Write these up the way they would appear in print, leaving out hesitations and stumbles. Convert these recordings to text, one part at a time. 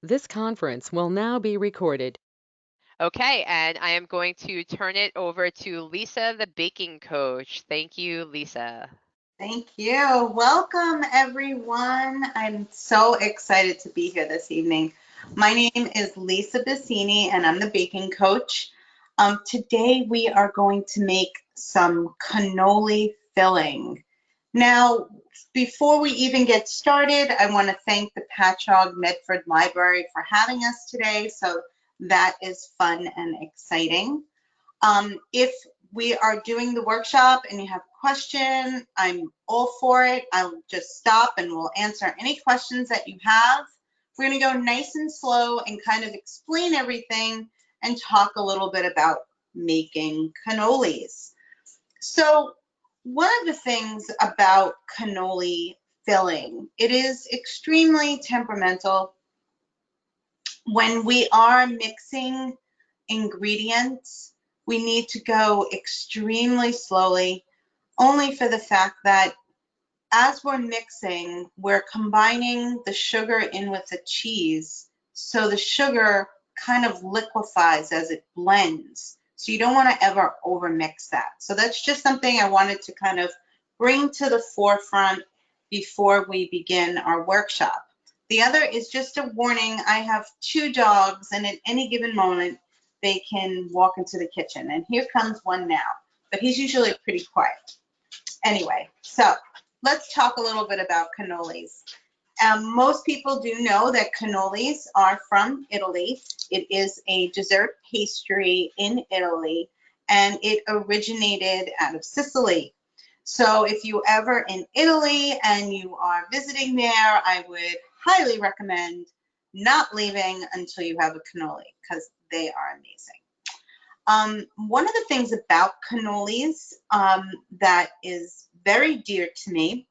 This conference will now be recorded. Okay, and I am going to turn it over to Lisa, the baking coach. Thank you, Lisa. Thank you. Welcome, everyone. I'm so excited to be here this evening. My name is Lisa Bassini, and I'm the baking coach. Today, we are going to make some cannoli filling. Now, before we even get started, I want to thank the Patchogue-Medford Library for having us today. So that is fun and exciting. If we are doing the workshop and you have a question, I'm all for it. I'll just stop and we'll answer any questions that you have. We're going to go nice and slow and kind of explain everything and talk a little bit about making cannolis. So one of the things about cannoli filling, it is extremely temperamental. When we are mixing ingredients, we need to go extremely slowly, only for the fact that as we're mixing, we're combining the sugar in with the cheese, so the sugar kind of liquefies as it blends. So you don't want to ever overmix that. So that's just something I wanted to kind of bring to the forefront before we begin our workshop. The other is just a warning. I have 2 dogs, and at any given moment, they can walk into the kitchen. And here comes one now, but he's usually pretty quiet. Anyway, so let's talk a little bit about cannolis. Most people do know that cannolis are from Italy. It is a dessert pastry in Italy, and it originated out of Sicily. So if you ever in Italy and you are visiting there, I would highly recommend not leaving until you have a cannoli, because they are amazing. One of the things about cannolis that is very dear to me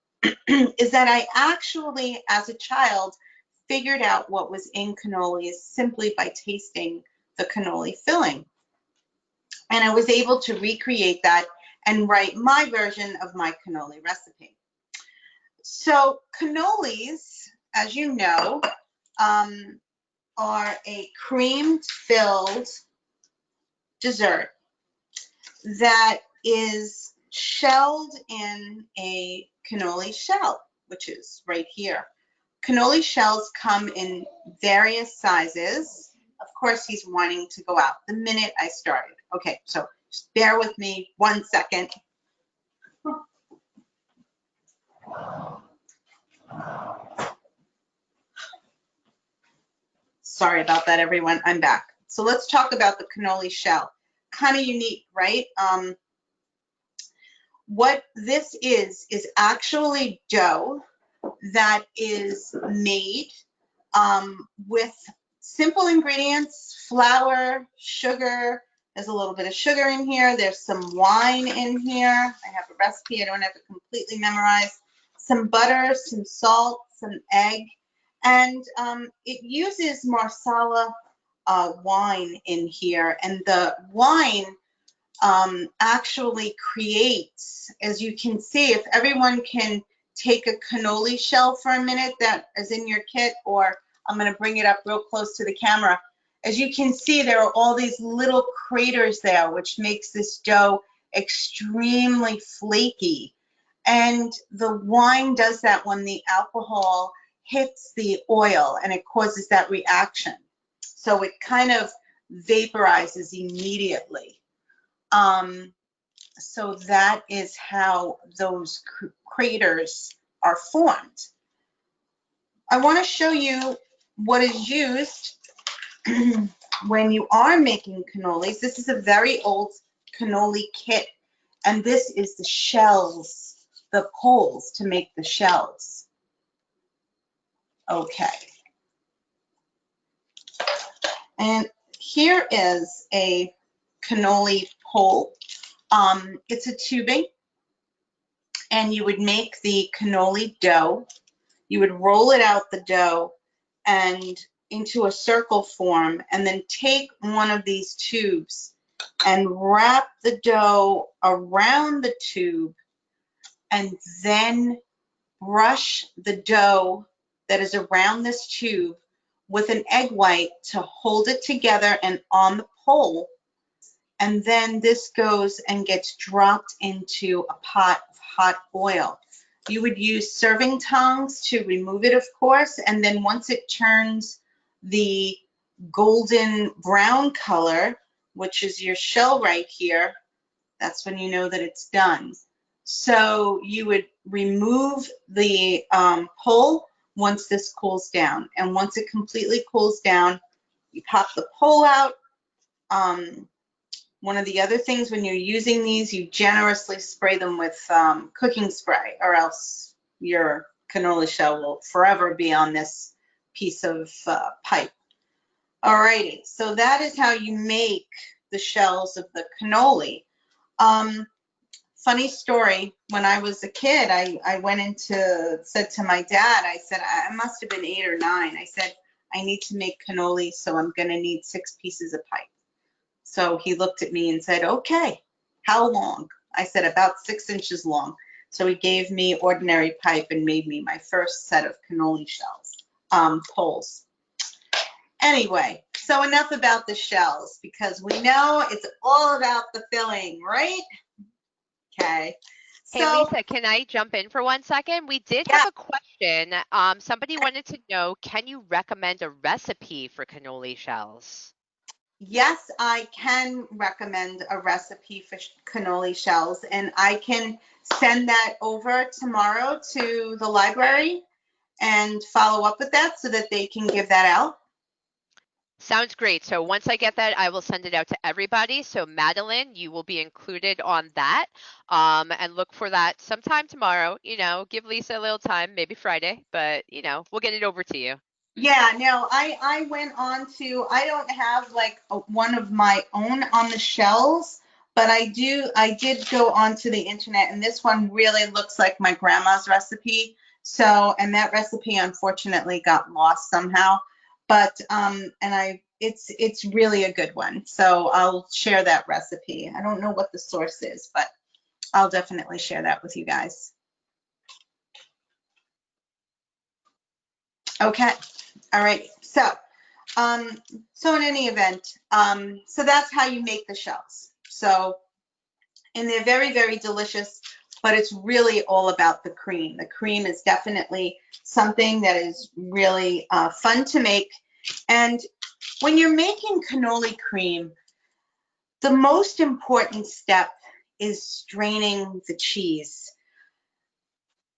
is that I actually, as a child, figured out what was in cannolis simply by tasting the cannoli filling. And I was able to recreate that and write my version of my cannoli recipe. So cannolis, as you know, are a cream-filled dessert that is shelled in a cannoli shell, which is right here. Cannoli shells come in various sizes. Of course, he's wanting to go out the minute I started. Okay, so just bear with me 1 second. Sorry about that, everyone. I'm back. So let's talk about the cannoli shell. Kind of unique, right? What this is actually dough that is made with simple ingredients: flour, sugar. There's a little bit of sugar in here. There's some wine in here. I have a recipe. I don't have it completely memorized. Some butter, some salt, some egg. And it uses Marsala wine in here. And the wine actually creates, as you can see, if everyone can take a cannoli shell for a minute that is in your kit, or I'm going to bring it up real close to the camera. As you can see, there are all these little craters there, which makes this dough extremely flaky. And the wine does that when the alcohol hits the oil, and it causes that reaction. So it kind of vaporizes immediately. So that is how those craters are formed. I want to show you what is used when you are making cannolis. This is a very old cannoli kit, and this is the shells, the poles to make the shells. Okay. And here is a cannoli pole. It's a tubing, and you would make the cannoli dough. You would roll it out the dough and into a circle form, and then take one of these tubes and wrap the dough around the tube, and then brush the dough that is around this tube with an egg white to hold it together and on the pole. And then this goes and gets dropped into a pot of hot oil. You would use serving tongs to remove it, of course, and then once it turns the golden brown color, which is your shell right here, that's when you know that it's done. So you would remove the pole once this cools down. And once it completely cools down, you pop the pole out. One of the other things when you're using these, you generously spray them with cooking spray, or else your cannoli shell will forever be on this piece of pipe. Alrighty, so that is how you make the shells of the cannoli. Funny story, when I was a kid, I said to my dad, I said, I must have been 8 or 9. I said, I need to make cannoli, so I'm gonna need 6 pieces of pipe. So he looked at me and said, okay, how long? I said, about 6 inches long. So he gave me ordinary pipe and made me my first set of cannoli shells, poles. Anyway, so enough about the shells, because we know it's all about the filling, right? Okay. Hey, Lisa, can I jump in for 1 second? We did have a question. Somebody wanted to know, can you recommend a recipe for cannoli shells? Yes, I can recommend a recipe for cannoli shells, and I can send that over tomorrow to the library and follow up with that so that they can give that out. Sounds great. So once I get that, I will send it out to everybody. So Madeline, you will be included on that, and look for that sometime tomorrow. You know, give Lisa a little time, maybe Friday, but you know, we'll get it over to you. Yeah, no, I went on to, I don't have like one of my own on the shells, but I did go onto the internet, and this one really looks like my grandma's recipe. So, and that recipe unfortunately got lost somehow, but it's really a good one. So I'll share that recipe. I don't know what the source is, but I'll definitely share that with you guys. Okay. All right. So in any event, so that's how you make the shells. So, and they're very, very delicious, but it's really all about the cream. The cream is definitely something that is really fun to make. And when you're making cannoli cream, the most important step is straining the cheese.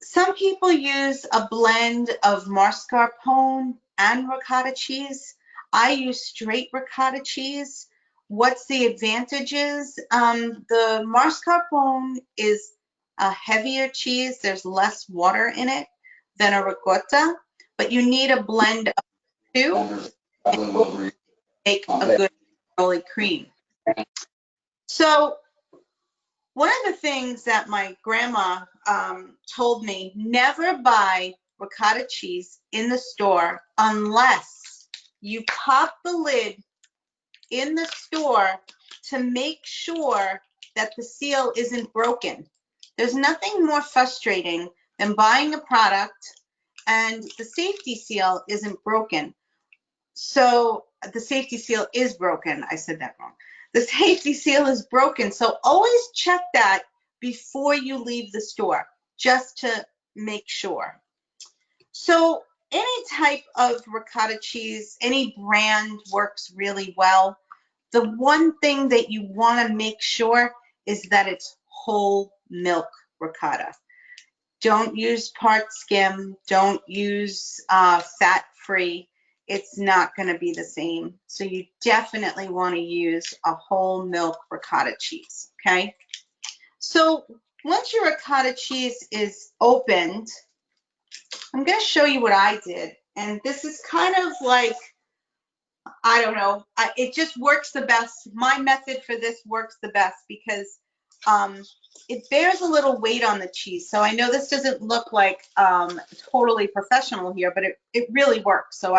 Some people use a blend of mascarpone and ricotta cheese. I use straight ricotta cheese. What's the advantages? The mascarpone is a heavier cheese. There's less water in it than a ricotta, but you need a blend of two to make a good cannoli cream. So one of the things that my grandma told me, never buy ricotta cheese in the store unless you pop the lid in the store to make sure that the seal isn't broken. There's nothing more frustrating than buying a product and the safety seal isn't broken. So the safety seal is broken. I said that wrong. The safety seal is broken. So always check that before you leave the store, just to make sure. So any type of ricotta cheese, any brand works really well. The one thing that you want to make sure is that it's whole milk ricotta. Don't use part skim. Don't use fat-free. It's not going to be the same. So you definitely want to use a whole milk ricotta cheese, okay? So once your ricotta cheese is opened, I'm going to show you what I did. And this is kind of like, I don't know, it just works the best. My method for this works the best because it bears a little weight on the cheese. So I know this doesn't look like totally professional here, but it really works. So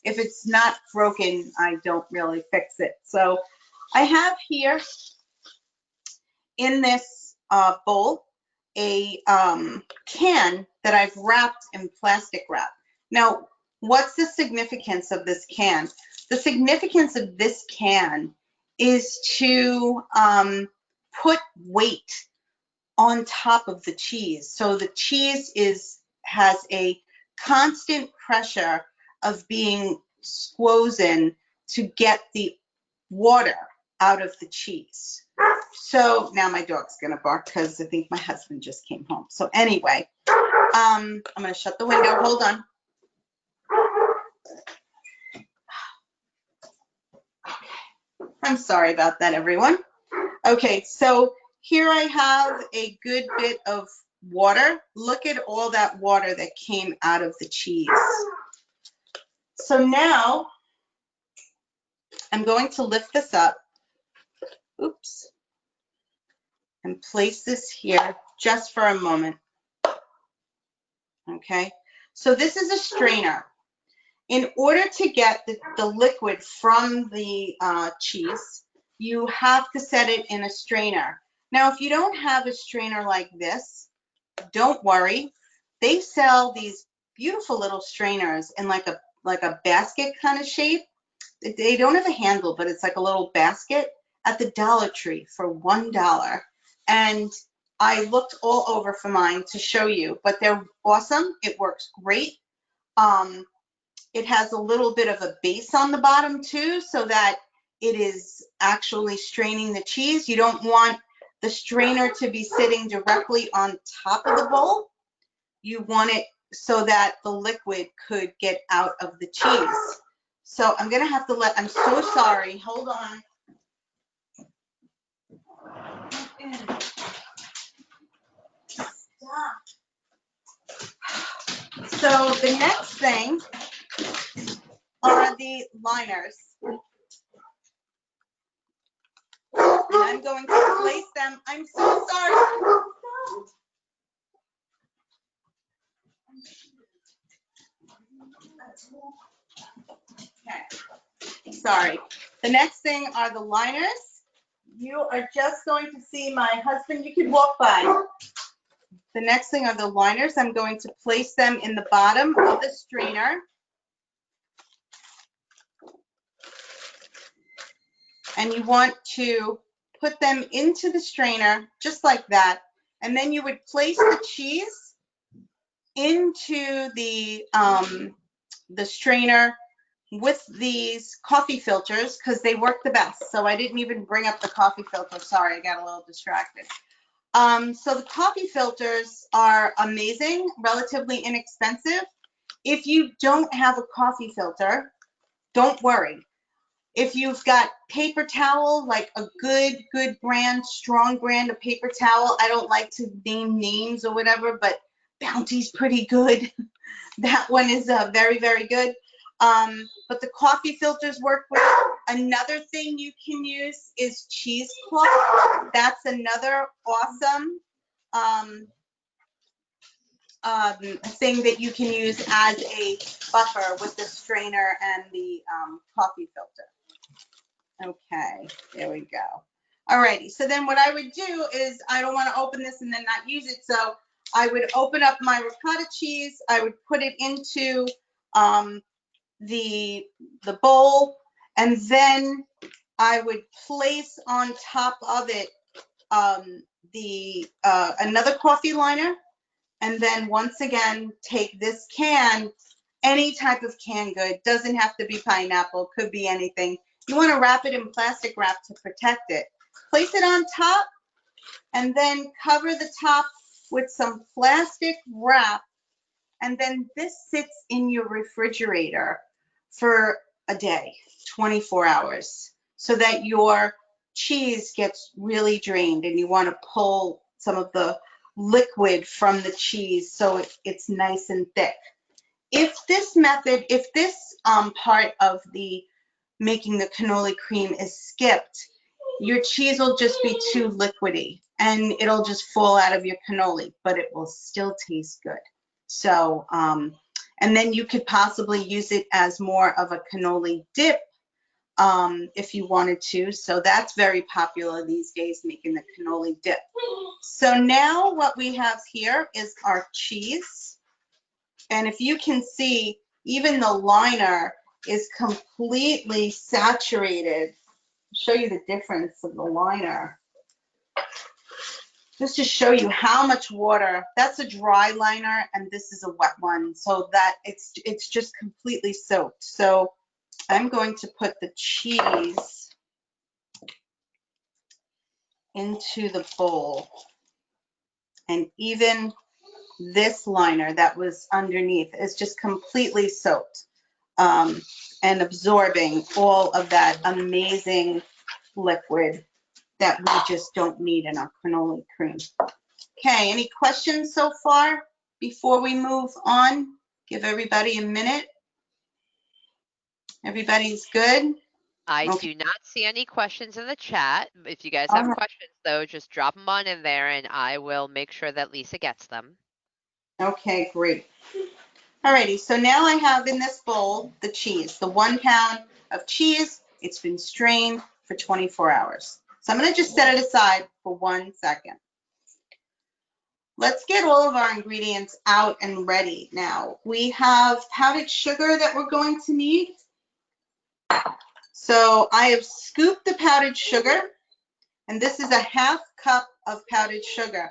if it's not broken, I don't really fix it. So I have here in this bowl a can that I've wrapped in plastic wrap. Now, What's the significance of this can? The significance of this can is to put weight on top of the cheese. So the cheese has a constant pressure of being squozen to get the water out of the cheese. So now my dog's gonna bark because I think my husband just came home. So anyway, I'm gonna shut the window. Hold on. I'm sorry about that, everyone. Okay, so here I have a good bit of water. Look at all that water that came out of the cheese. So now I'm going to lift this up, oops, and place this here just for a moment. Okay, so this is a strainer. In order to get the liquid from the cheese, you have to set it in a strainer. Now, if you don't have a strainer like this, don't worry. They sell these beautiful little strainers in like a basket kind of shape. They don't have a handle, but it's like a little basket at the Dollar Tree for $1. And I looked all over for mine to show you, but they're awesome. It works great. It has a little bit of a base on the bottom too, so that it is actually straining the cheese. You don't want the strainer to be sitting directly on top of the bowl. You want it so that the liquid could get out of the cheese. So I'm gonna have to I'm so sorry, hold on. Stop. So the next thing are the liners. And I'm going to place them. I'm so sorry. Okay. Sorry. The next thing are the liners. You are just going to see my husband. You can walk by. The next thing are the liners. I'm going to place them in the bottom of the strainer. And you want to put them into the strainer just like that. And then you would place the cheese into the strainer with these coffee filters because they work the best. So I didn't even bring up the coffee filter. Sorry, I got a little distracted. So the coffee filters are amazing, relatively inexpensive. If you don't have a coffee filter, don't worry. If you've got paper towel, like a good brand, strong brand of paper towel, I don't like to name names or whatever, but Bounty's pretty good. That one is very, very good. But the coffee filters work great. Another thing you can use is cheesecloth. That's another awesome thing that you can use as a buffer with the strainer and the coffee filter. Okay, there we go. Alrighty, so then what I would do is, I don't want to open this and then not use it, so I would open up my ricotta cheese, I would put it into the bowl, and then I would place on top of it another coffee liner, and then once again take this can, any type of canned good, doesn't have to be pineapple, could be anything. You want to wrap it in plastic wrap to protect it. Place it on top and then cover the top with some plastic wrap, and then this sits in your refrigerator for a day, 24 hours, so that your cheese gets really drained, and you want to pull some of the liquid from the cheese so it's nice and thick. If this method, if this part of the making the cannoli cream is skipped, your cheese will just be too liquidy and it'll just fall out of your cannoli, but it will still taste good. So, and then you could possibly use it as more of a cannoli dip if you wanted to. So that's very popular these days, making the cannoli dip. So now what we have here is our cheese. And if you can see, even the liner is completely saturated. I'll show you the difference of the liner. Just to show you how much water, that's a dry liner and this is a wet one, so that it's just completely soaked. So I'm going to put the cheese into the bowl, and even this liner that was underneath is just completely soaked and absorbing all of that amazing liquid that we just don't need in our cannoli cream. Okay, any questions so far before we move on? Give everybody a minute. Everybody's good? I Okay. do not see any questions in the chat. If you guys All have right. questions, though, just drop them on in there and I will make sure that Lisa gets them. Okay, great. Alrighty, so now I have in this bowl the cheese, the 1 pound of cheese. It's been strained for 24 hours. So I'm going to just set it aside for 1 second. Let's get all of our ingredients out and ready now. We have powdered sugar that we're going to need. So I have scooped the powdered sugar, and this is a 1/2 cup of powdered sugar.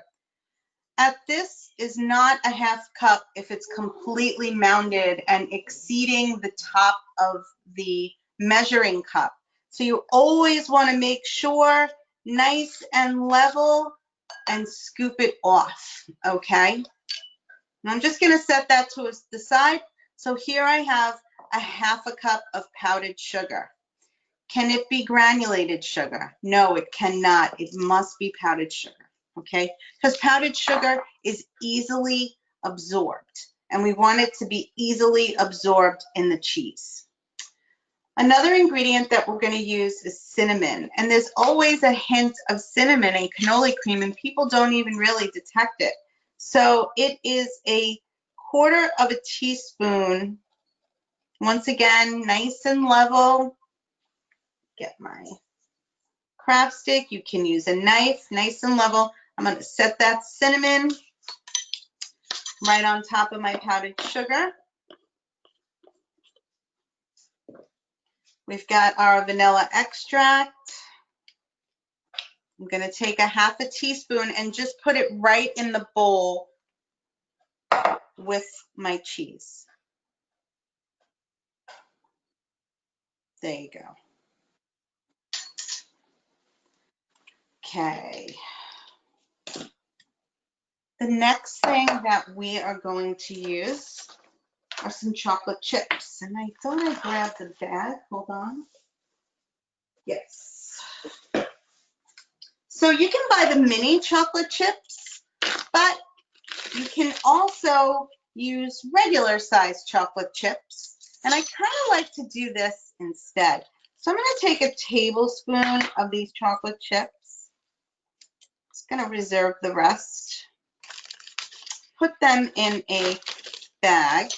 This is not a 1/2 cup if it's completely mounded and exceeding the top of the measuring cup. So you always want to make sure nice and level and scoop it off, okay? And I'm just going to set that to the side. So here I have a 1/2 cup of powdered sugar. Can it be granulated sugar? No, it cannot. It must be powdered sugar, okay? Because powdered sugar is easily absorbed, and we want it to be easily absorbed in the cheese. Another ingredient that we're going to use is cinnamon, and there's always a hint of cinnamon in cannoli cream, and people don't even really detect it. So it is a 1/4 teaspoon. Once again, nice and level. Get my craft stick. You can use a knife, nice and level. I'm going to set that cinnamon right on top of my powdered sugar. We've got our vanilla extract. I'm going to take a 1/2 teaspoon and just put it right in the bowl with my cheese. There you go. Okay. The next thing that we are going to use are some chocolate chips. And I thought I grabbed the bag. Hold on. Yes. So you can buy the mini chocolate chips, but you can also use regular sized chocolate chips. And I kind of like to do this instead. So I'm going to take a tablespoon of these chocolate chips. Just going to reserve the rest. Put them in a bag.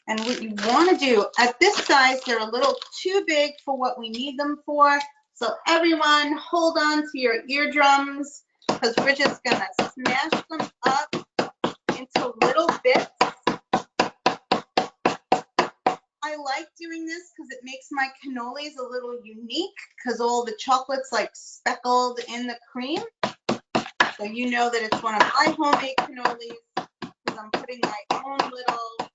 And what you want to do, at this size, they're a little too big for what we need them for. So everyone, hold on to your eardrums, because we're just going to smash them up into little bits. I like doing this because it makes my cannolis a little unique, because all the chocolate's like speckled in the cream. So you know that it's one of my homemade cannolis, because I'm putting my own little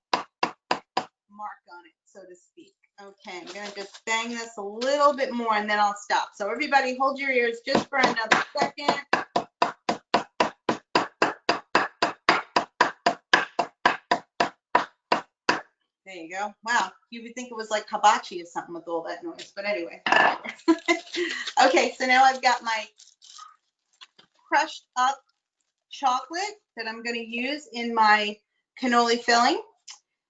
mark on it, so to speak. Okay, I'm gonna just bang this a little bit more and then I'll stop. So everybody hold your ears just for another second. There you go. Wow, you would think it was like hibachi or something with all that noise, but anyway. Okay, so now I've got my crushed up chocolate that I'm gonna use in my cannoli filling.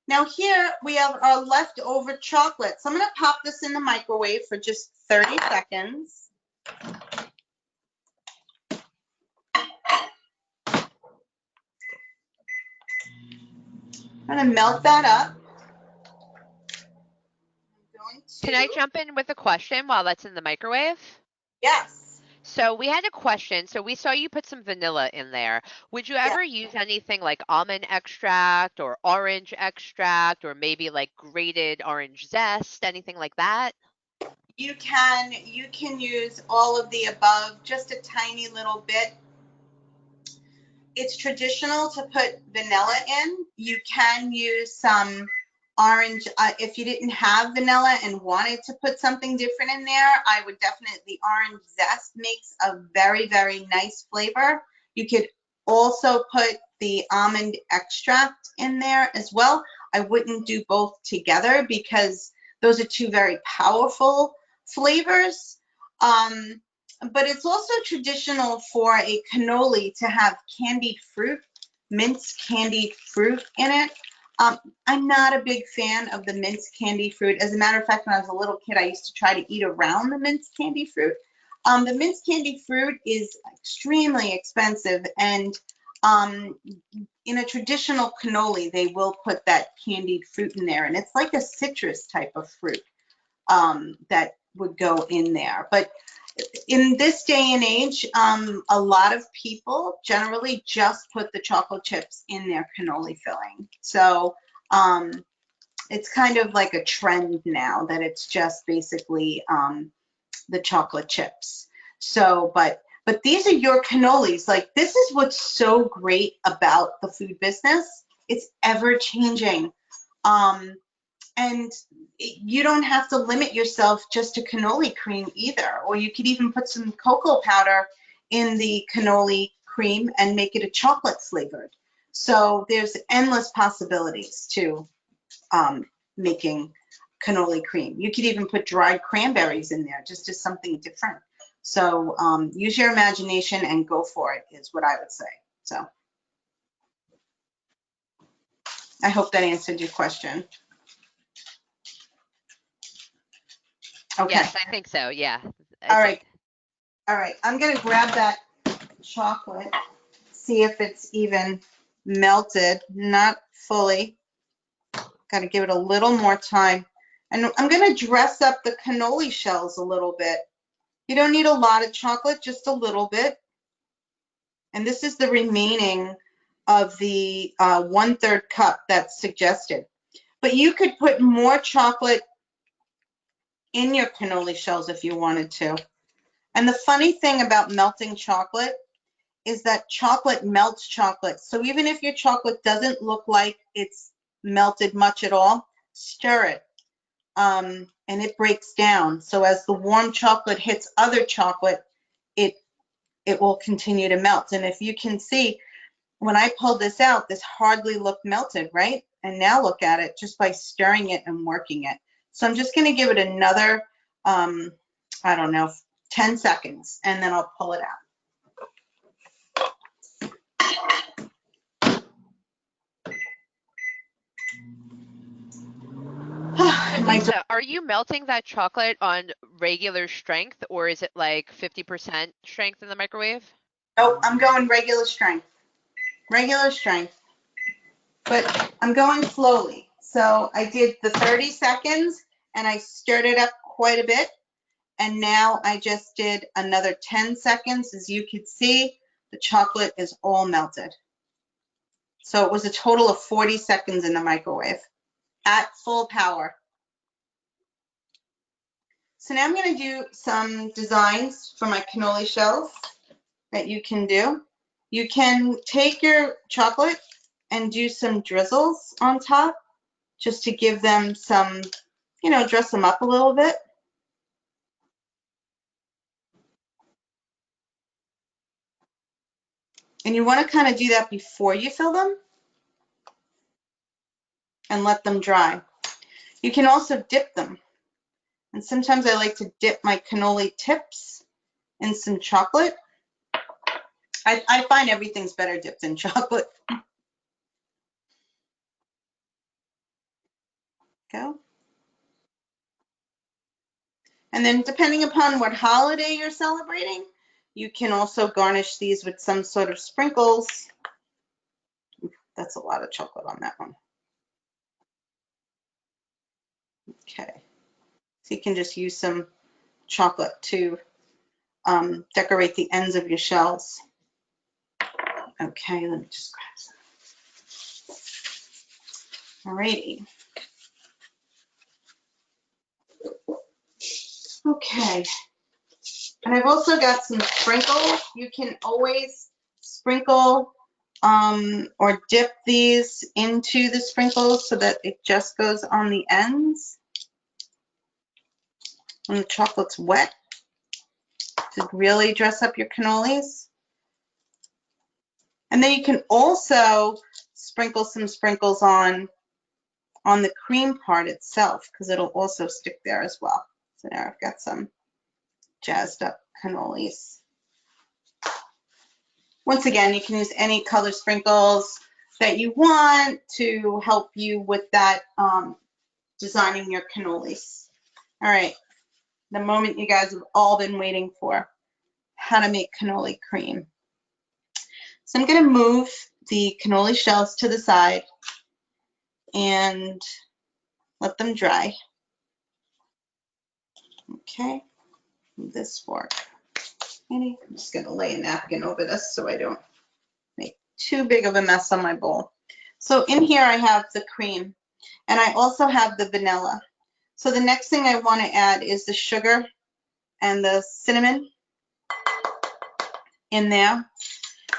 Now here we have our leftover chocolate. So I'm going to pop this in the microwave for just 30 seconds. I'm going to melt that up. Can I jump in with a question while that's in the microwave? Yes. So we had a question. So we saw you put some vanilla in there. Would you ever use anything like almond extract or orange extract or maybe like grated orange zest, anything like that? You can use all of the above, just a tiny little bit. It's traditional to put vanilla in. You can use some orange. If you didn't have vanilla and wanted to put something different in there, I would definitely, orange zest makes a very, very nice flavor. You could also put the almond extract in there as well. I wouldn't do both together because those are two very powerful flavors. But it's also traditional for a cannoli to have candied fruit, minced candied fruit in it. I'm not a big fan of the minced candied fruit. As a matter of fact, when I was a little kid, I used to try to eat around the minced candied fruit. The minced candied fruit is extremely expensive, and in a traditional cannoli, they will put that candied fruit in there, and it's like a citrus type of fruit that would go in there. But in this day and age, a lot of people generally just put the chocolate chips in their cannoli filling. So it's kind of like a trend now that it's just basically the chocolate chips. So, but these are your cannolis. Like, this is what's so great about the food business. It's ever changing. And you don't have to limit yourself just to cannoli cream either. Or you could even put some cocoa powder in the cannoli cream and make it a chocolate flavored. So there's endless possibilities to making cannoli cream. You could even put dried cranberries in there, just as something different. So use your imagination and go for it is what I would say. So I hope that answered your question. Okay. Yes, I think so. Yeah. All right. All right. I'm going to grab that chocolate, see if it's even melted. Not fully. Got to give it a little more time. And I'm going to dress up the cannoli shells a little bit. You don't need a lot of chocolate, just a little bit. And this is the remaining of the 1/3 cup that's suggested. But you could put more chocolate in your cannoli shells if you wanted to. And the funny thing about melting chocolate is that chocolate melts chocolate. So even if your chocolate doesn't look like it's melted much at all, stir it. And it breaks down. So as the warm chocolate hits other chocolate, it will continue to melt. And if you can see, when I pulled this out, this hardly looked melted, right? And now look at it just by stirring it and working it. So I'm just going to give it another, I don't know, 10 seconds, and then I'll pull it out. Lisa, are you melting that chocolate on regular strength or is it like 50% strength in the microwave? Oh, I'm going regular strength. Regular strength. But I'm going slowly. So I did the 30 seconds and I stirred it up quite a bit. And now I just did another 10 seconds. As you can see, the chocolate is all melted. So it was a total of 40 seconds in the microwave at full power. So now I'm going to do some designs for my cannoli shells that you can do. You can take your chocolate and do some drizzles on top just to give them some, you know, dress them up a little bit. And you want to kind of do that before you fill them and let them dry. You can also dip them. And sometimes I like to dip my cannoli tips in some chocolate. I find everything's better dipped in chocolate. Go. And then depending upon what holiday you're celebrating, you can also garnish these with some sort of sprinkles. That's a lot of chocolate on that one. Okay. So you can just use some chocolate to decorate the ends of your shells. Okay, let me just grab some. Alrighty. Okay. And I've also got some sprinkles. You can always sprinkle or dip these into the sprinkles so that it just goes on the ends when the chocolate's wet to really dress up your cannolis. And then you can also sprinkle some sprinkles on the cream part itself because it'll also stick there as well. So now I've got some jazzed up cannolis. Once again, you can use any color sprinkles that you want to help you with that designing your cannolis. All right, the moment you guys have all been waiting for, how to make cannoli cream. So I'm going to move the cannoli shells to the side and let them dry. Okay, move this fork. I'm just going to lay a napkin over this so I don't make too big of a mess on my bowl. So in here I have the cream and I also have the vanilla. So the next thing I want to add is the sugar and the cinnamon in there,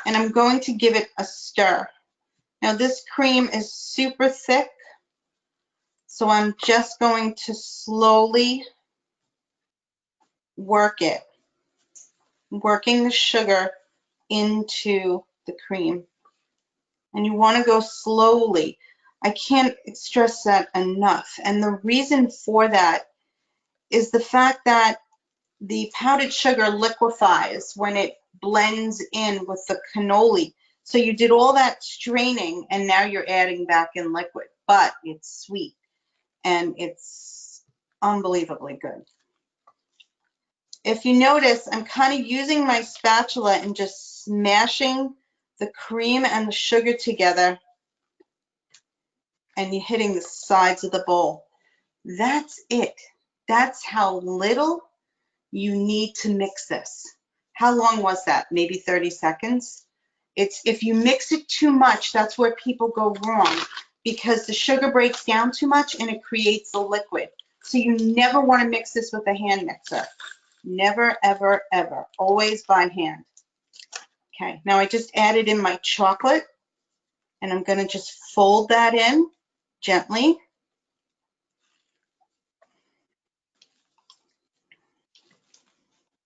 and I'm going to give it a stir. Now this cream is super thick, so I'm just going to slowly work it, working the sugar into the cream. And you want to go slowly. I can't stress that enough. And the reason for that is the fact that the powdered sugar liquefies when it blends in with the cannoli. So you did all that straining and now you're adding back in liquid, but it's sweet and it's unbelievably good. If you notice, I'm kind of using my spatula and just smashing the cream and the sugar together, and you're hitting the sides of the bowl. That's it. That's how little you need to mix this. How long was that? Maybe 30 seconds? If you mix it too much, that's where people go wrong, because the sugar breaks down too much and it creates a liquid. So you never want to mix this with a hand mixer. Never, ever, ever. Always by hand. Okay, now I just added in my chocolate, and I'm going to just fold that in gently.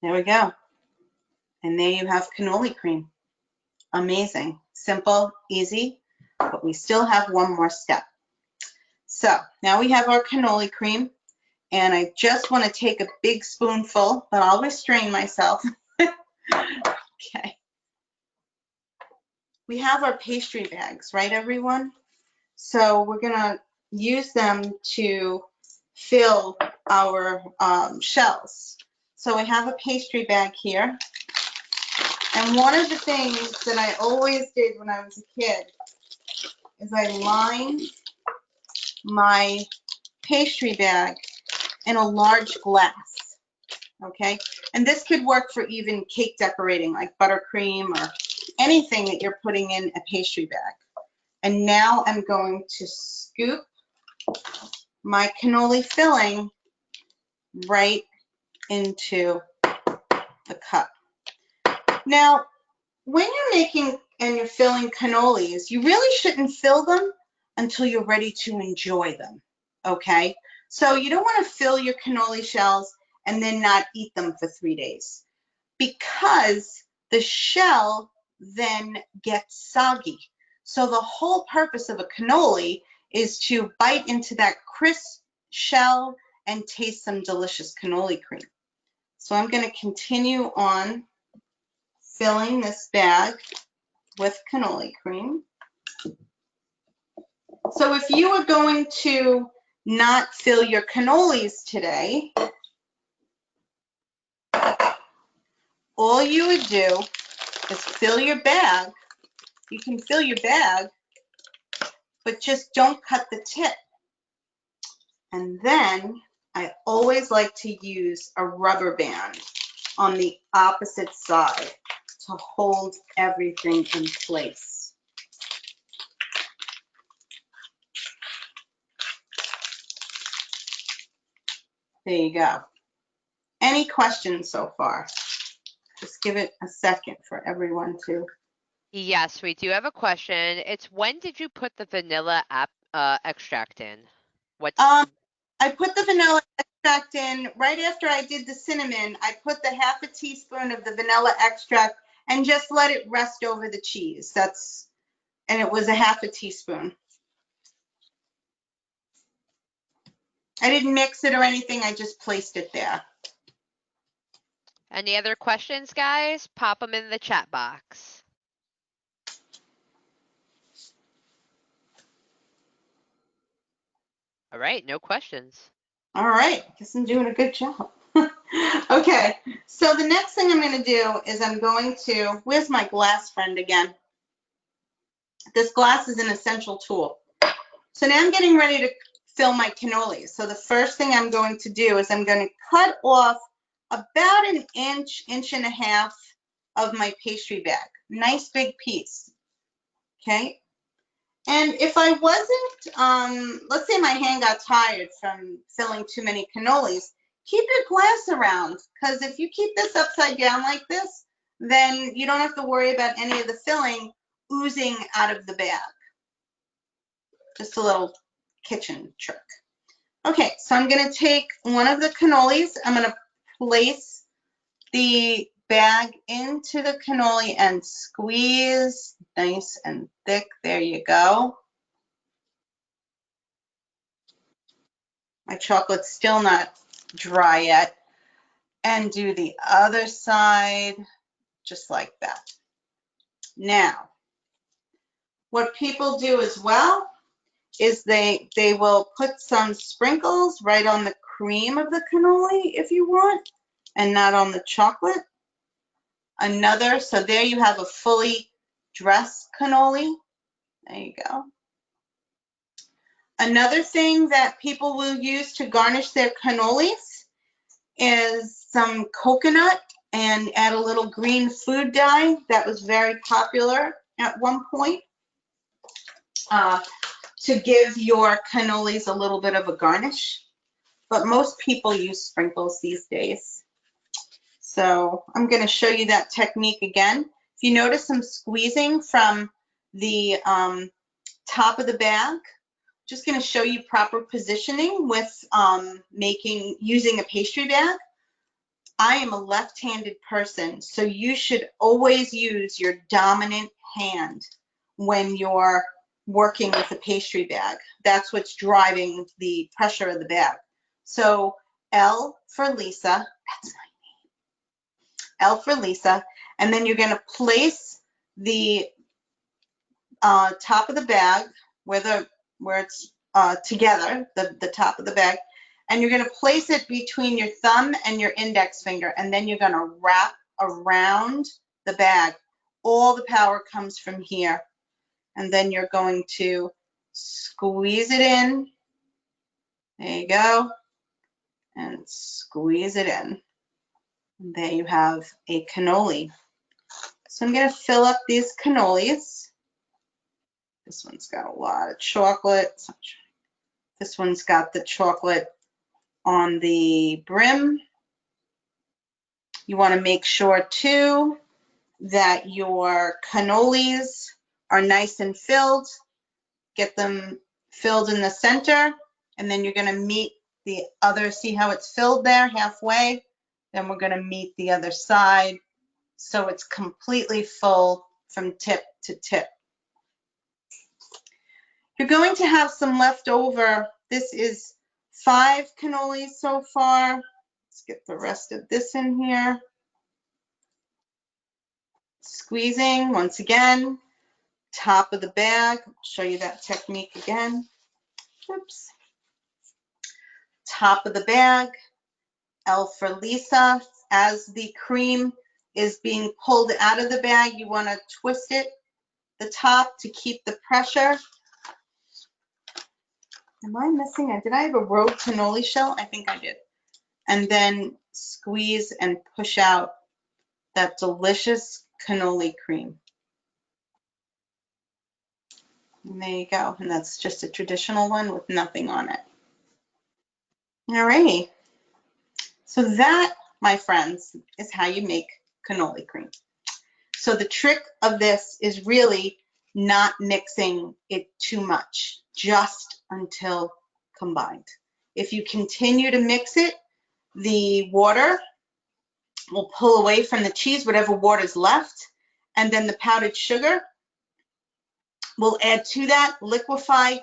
There we go. And there you have cannoli cream. Amazing. Simple, easy, but we still have one more step. So now we have our cannoli cream, and I just want to take a big spoonful, but I'll restrain myself. Okay. We have our pastry bags, right, everyone? So we're going to use them to fill our shells. So I have a pastry bag here. And one of the things that I always did when I was a kid is I lined my pastry bag in a large glass, okay? And this could work for even cake decorating, like buttercream or anything that you're putting in a pastry bag. And now I'm going to scoop my cannoli filling right into the cup. Now, when you're making and you're filling cannolis, you really shouldn't fill them until you're ready to enjoy them, okay? So you don't want to fill your cannoli shells and then not eat them for 3 days, because the shell then gets soggy. So the whole purpose of a cannoli is to bite into that crisp shell and taste some delicious cannoli cream. So I'm going to continue on filling this bag with cannoli cream. So if you are going to not fill your cannolis today, all you would do is fill your bag. You can fill your bag, but just don't cut the tip. And then I always like to use a rubber band on the opposite side to hold everything in place. There you go. Any questions so far? Just give it a second for everyone to. Yes, we do have a question. It's when did you put the vanilla extract in? What's I put the vanilla extract in right after I did the cinnamon. I put the half a teaspoon of the vanilla extract and just let it rest over the cheese. And it was a half a teaspoon. I didn't mix it or anything. I just placed it there. Any other questions, guys? Pop them in the chat box. All right, no questions. All right, guess I'm doing a good job. Okay, so the next thing I'm going to do is where's my glass friend again? This glass is an essential tool. So now I'm getting ready to fill my cannolis. So the first thing I'm going to do is I'm going to cut off about an inch, inch and a half of my pastry bag. Nice big piece, okay? And if I wasn't, let's say my hand got tired from filling too many cannolis, keep your glass around, because if you keep this upside down like this, then you don't have to worry about any of the filling oozing out of the bag. Just a little kitchen trick. Okay, so I'm going to take one of the cannolis. I'm going to place the bag into the cannoli and squeeze nice and thick. There you go. My chocolate's still not dry yet. And do the other side just like that. Now, what people do as well is they will put some sprinkles right on the cream of the cannoli if you want, and not on the chocolate. So there you have a fully dressed cannoli. There you go. Another thing that people will use to garnish their cannolis is some coconut and add a little green food dye. That was very popular at one point to give your cannolis a little bit of a garnish. But most people use sprinkles these days. So I'm going to show you that technique again. If you notice some squeezing from the top of the bag, just going to show you proper positioning with using a pastry bag. I am a left-handed person, so you should always use your dominant hand when you're working with a pastry bag. That's what's driving the pressure of the bag. So L for Lisa, that's my name. L for Lisa, and then you're going to place the top of the bag where it's together, the top of the bag, and you're going to place it between your thumb and your index finger, and then you're going to wrap around the bag. All the power comes from here, and then you're going to squeeze it in. There you go, and squeeze it in. And there you have a cannoli. So I'm going to fill up these cannolis. This one's got a lot of chocolate. This one's got the chocolate on the brim. You want to make sure too that your cannolis are nice and filled. Get them filled in the center, and then you're going to meet the other, see how it's filled there halfway? Then we're going to meet the other side so it's completely full from tip to tip. You're going to have some left over. This is 5 cannolis so far. Let's get the rest of this in here. Squeezing once again, top of the bag. I'll show you that technique again. Oops. Top of the bag, L for Lisa. As the cream is being pulled out of the bag, you want to twist it, the top, to keep the pressure. Am I missing? Did I have a rogue cannoli shell? I think I did. and then squeeze and push out that delicious cannoli cream. And there you go. And that's just a traditional one with nothing on it. All righty. So that, my friends, is how you make cannoli cream. So the trick of this is really not mixing it too much, just until combined. If you continue to mix it, the water will pull away from the cheese, whatever water is left, and then the powdered sugar will add to that, liquefy,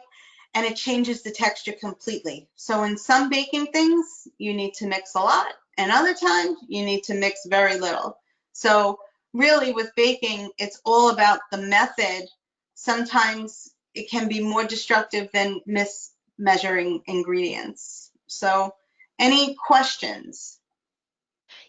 and it changes the texture completely. So in some baking things, you need to mix a lot, and other times you need to mix very little. So really with baking, it's all about the method. Sometimes it can be more destructive than mismeasuring ingredients. So any questions?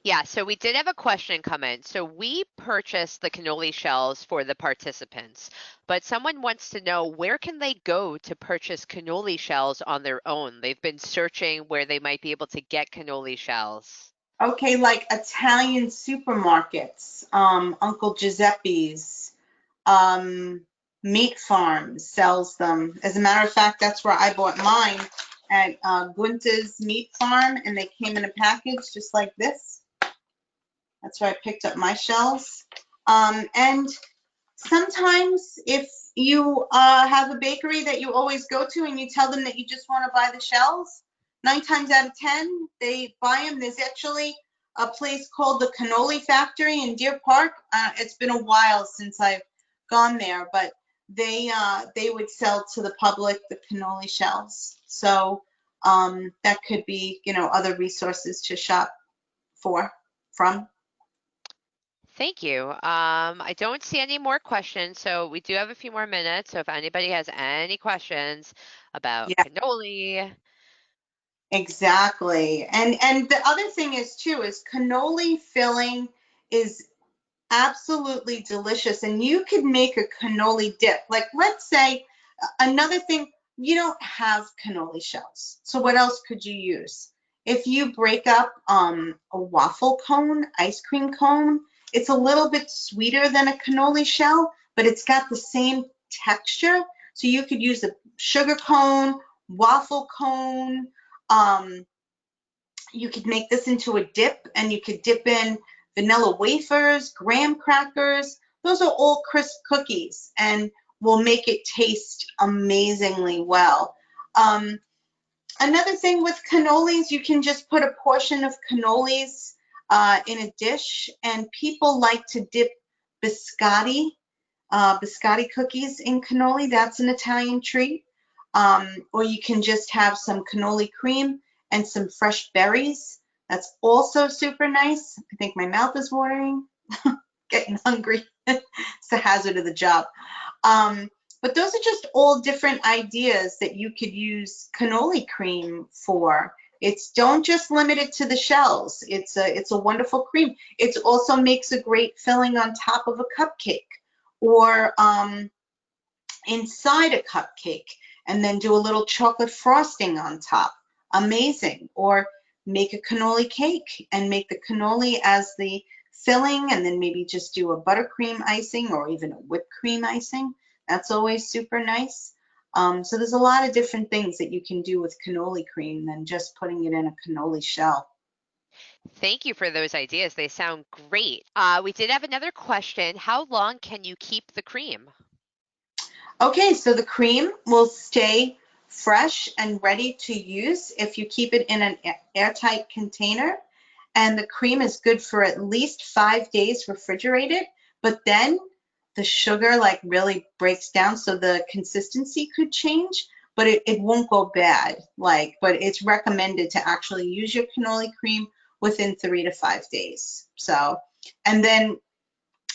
Yeah, so we did have a question come in. So we purchased the cannoli shells for the participants, but someone wants to know, where can they go to purchase cannoli shells on their own? They've been searching where they might be able to get cannoli shells. Okay, like Italian supermarkets, Uncle Giuseppe's, Meat Farm sells them. As a matter of fact, that's where I bought mine, at Gunther's Meat Farm, and they came in a package just like this. That's where I picked up my shells. And sometimes if you have a bakery that you always go to and you tell them that you just want to buy the shells, 9 times out of 10, they buy them. There's actually a place called the Cannoli Factory in Deer Park. It's been a while since I've gone there, but they would sell to the public the cannoli shells. So that could be, you know, other resources to shop from. Thank you. I don't see any more questions, so we do have a few more minutes. So if anybody has any questions about Yeah. cannoli. Exactly. And the other thing is too, is cannoli filling is absolutely delicious, and you could make a cannoli dip. Like, let's say another thing, you don't have cannoli shells. So what else could you use? If you break up a waffle cone, ice cream cone, it's a little bit sweeter than a cannoli shell, but it's got the same texture. So you could use a sugar cone, waffle cone. You could make this into a dip, and you could dip in vanilla wafers, graham crackers. Those are all crisp cookies and will make it taste amazingly well. Another thing with cannolis, you can just put a portion of cannolis in a dish, and people like to dip biscotti cookies in cannoli. That's an Italian treat. Or you can just have some cannoli cream and some fresh berries. That's also super nice. I think my mouth is watering, getting hungry. It's the hazard of the job. But those are just all different ideas that you could use cannoli cream for. Don't just limit it to the shells. It's a wonderful cream. It also makes a great filling on top of a cupcake, or inside a cupcake, and then do a little chocolate frosting on top. Amazing. Or make a cannoli cake and make the cannoli as the filling, and then maybe just do a buttercream icing or even a whipped cream icing. That's always super nice. So there's a lot of different things that you can do with cannoli cream than just putting it in a cannoli shell. Thank you for those ideas. They sound great. We did have another question. How long can you keep the cream? Okay, so the cream will stay fresh and ready to use if you keep it in an airtight container. And the cream is good for at least 5 days refrigerated, but then the sugar like really breaks down, so the consistency could change, but it won't go bad. But it's recommended to actually use your cannoli cream within 3 to 5 days. So, and then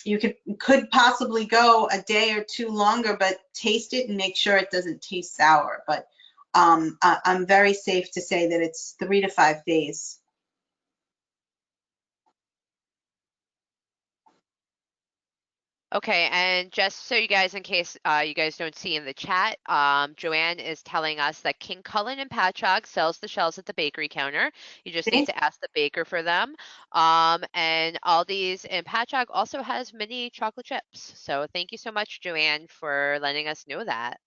you could possibly go a day or two longer, but taste it and make sure it doesn't taste sour. But I'm very safe to say that it's 3 to 5 days. Okay, and just so you guys, in case you guys don't see in the chat, Joanne is telling us that King Cullen and Patchogue sells the shells at the bakery counter. You just need to ask the baker for them. And Aldi's and Patchogue also has mini chocolate chips. So thank you so much, Joanne, for letting us know that.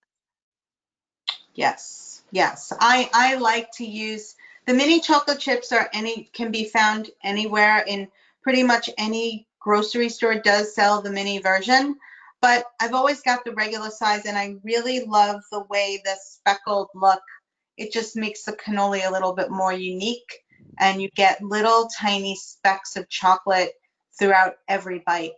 Yes, yes. I like to use the mini chocolate chips can be found anywhere in pretty much any grocery store does sell the mini version, but I've always got the regular size and I really love the way the speckled look. It just makes the cannoli a little bit more unique and you get little tiny specks of chocolate throughout every bite.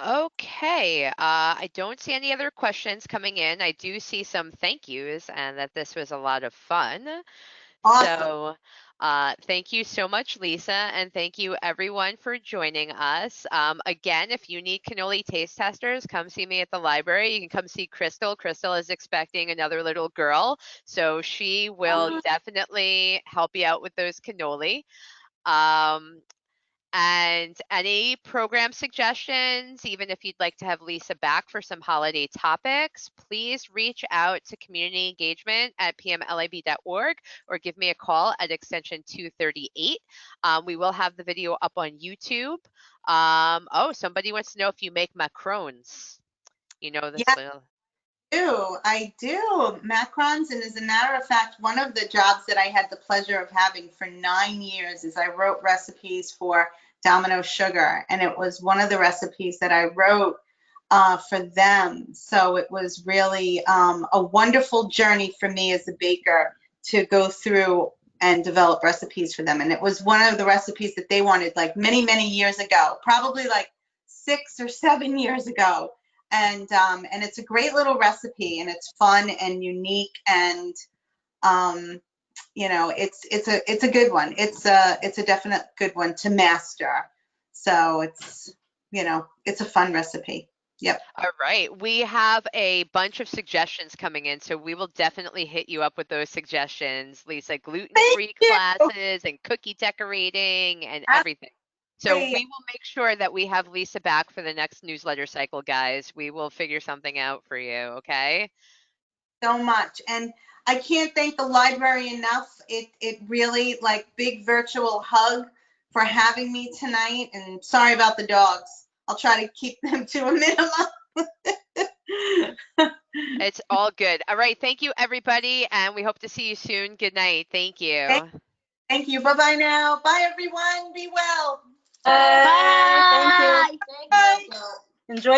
Okay, I don't see any other questions coming in. I do see some thank yous and that this was a lot of fun. Awesome. So thank you so much, Lisa, and thank you everyone for joining us. Again, if you need cannoli taste testers, come see me at the library. You can come see Crystal. Crystal is expecting another little girl, so she will definitely help you out with those cannoli. And any program suggestions, even if you'd like to have Lisa back for some holiday topics, please reach out to community engagement at pmlib.org or give me a call at extension 238. We will have the video up on YouTube. Oh, somebody wants to know if you make macarons. You know this. Yeah. I do macarons, and as a matter of fact, one of the jobs that I had the pleasure of having for 9 years is I wrote recipes for Domino Sugar, and it was one of the recipes that I wrote for them. So it was really a wonderful journey for me as a baker to go through and develop recipes for them. And it was one of the recipes that they wanted like many, many years ago, probably like 6 or 7 years ago. And it's a great little recipe and it's fun and unique and you know it's a good one. It's a definite good one to master. So it's, you know, it's a fun recipe. Yep. All right. We have a bunch of suggestions coming in, so we will definitely hit you up with those suggestions, Lisa. Gluten-free classes and cookie decorating and everything. So we will make sure that we have Lisa back for the next newsletter cycle, guys. We will figure something out for you, okay? So much. And I can't thank the library enough. It really, like, big virtual hug for having me tonight. And sorry about the dogs. I'll try to keep them to a minimum. It's all good. All right. Thank you, everybody. And we hope to see you soon. Good night. Thank you. Thank you. Bye-bye now. Bye, everyone. Be well. Bye. Thank you. Bye. Enjoy.